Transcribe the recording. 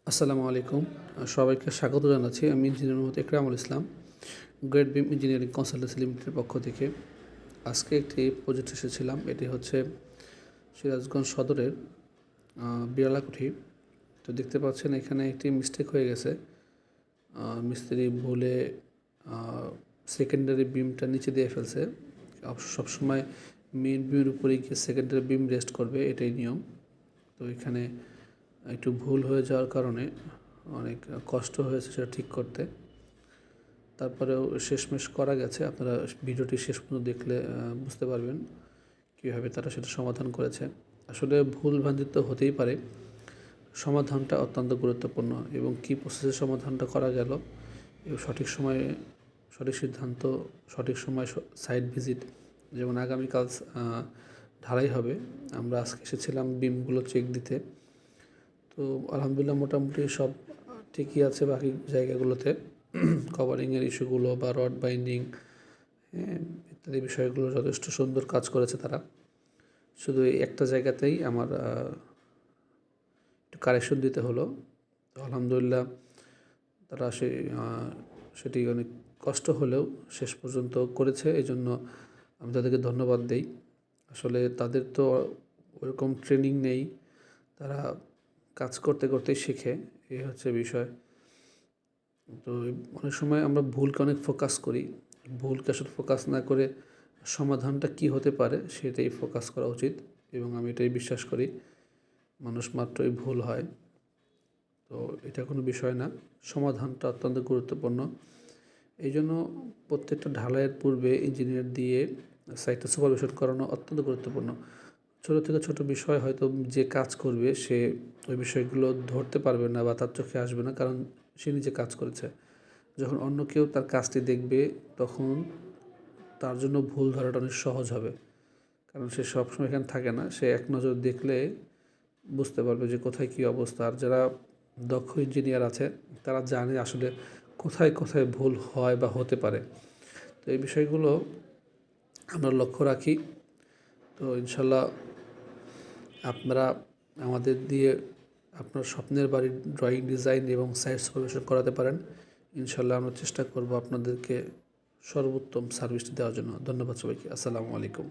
আসসালামু আলাইকুম। সবাইকে স্বাগত জানাচ্ছি। আমি ইঞ্জিনিয়ার মোহাম্মদ একরামুল ইসলাম, গ্রেট বিম ইঞ্জিনিয়ারিং কনসালটেন্সি লিমিটেডের পক্ষ থেকে। আজকে একটি প্রজেক্ট এসেছিলাম। এটি হচ্ছে সিরাজগঞ্জ সদরের বিড়ালাকুঠি। তো দেখতে পাচ্ছেন এখানে একটি মিস্টেক হয়ে গেছে। মিস্ত্রি ভুলে সেকেন্ডারি বিমটা নিচে দিয়ে ফেলছে। সবসময় মেইন বিমের উপরেই গিয়ে সেকেন্ডারি বিম রেস্ট করবে, এটাই নিয়ম। তো এখানে একটু ভুল হয়ে যাওয়ার কারণে অনেক কষ্ট হয়েছে সেটা ঠিক করতে। তারপরেও শেষমেশ করা গেছে। আপনারা ভিডিওটি শেষ পর্যন্ত দেখলে বুঝতে পারবেন কীভাবে তারা সেটা সমাধান করেছে। আসলে ভুলভ্রান্তি তো হতেই পারে, সমাধানটা অত্যন্ত গুরুত্বপূর্ণ এবং কী প্রসেসে সমাধানটা করা গেল এবং সঠিক সময়ে সঠিক সিদ্ধান্ত, সঠিক সময় সাইট ভিজিট। যেমন আগামীকাল ঢালাই হবে, আমরা আজকে এসেছিলাম বিমগুলো চেক দিতে। তো আলহামদুলিল্লাহ মোটামুটি সব ঠিকই আছে। বাকি জায়গাগুলোতে কভারিংয়ের ইস্যুগুলো বা রড বাইন্ডিং ইত্যাদি বিষয়গুলো যথেষ্ট সুন্দর কাজ করেছে তারা। শুধু এই একটা জায়গাতেই আমার একটু কারেকশন দিতে হলো। তো আলহামদুলিল্লাহ তারা সেটি অনেক কষ্ট হলেও শেষ পর্যন্ত করেছে, এই জন্য আমি তাদেরকে ধন্যবাদ দেই। আসলে তাদের তো ওরকম ট্রেনিং নেই, তারা কাজ করতে করতেই শেখে, এই হচ্ছে বিষয়। তো অনেক সময় আমরা ভুলকে অনেক ফোকাস করি, ভুলকে আসলে ফোকাস না করে সমাধানটা কী হতে পারে সেটাই ফোকাস করা উচিত। এবং আমি এটাই বিশ্বাস করি, মানুষ মাত্রই ভুল হয়। তো এটা কোনো বিষয় না, সমাধানটা অত্যন্ত গুরুত্বপূর্ণ। এই জন্য প্রত্যেকটা ঢালাইয়ের পূর্বে ইঞ্জিনিয়ার দিয়ে সাইটটা সুপারভিশন করানো অত্যন্ত গুরুত্বপূর্ণ। ছোটো থেকে ছোটো বিষয় হয়তো যে কাজ করবে সে ওই বিষয়গুলো ধরতে পারবে না বা তার চোখে আসবে না, কারণ সে নিজে কাজ করেছে। যখন অন্য কেউ তার কাজটি দেখবে তখন তার জন্য ভুল ধরাটা অনেক সহজ হবে, কারণ সে সবসময় এখানে থাকে না। সে এক নজর দেখলে বুঝতে পারবে যে কোথায় কী অবস্থা। আর যারা দক্ষ ইঞ্জিনিয়ার আছে তারা জানে আসলে কোথায় কোথায় ভুল হয় বা হতে পারে। তো এই বিষয়গুলো আমরা লক্ষ্য রাখি। তো ইনশাল্লাহ আপনারা আমাদের দিয়ে আপনার স্বপ্নের বাড়ির ড্রয়িং ডিজাইন এবং সাইট সুপারভিশন করাতে পারেন। ইনশাল্লাহ আমরা চেষ্টা করব আপনাদেরকে সর্বোত্তম সার্ভিসটি দেওয়ার জন্য। ধন্যবাদ সবাইকে। আসসালামু আলাইকুম।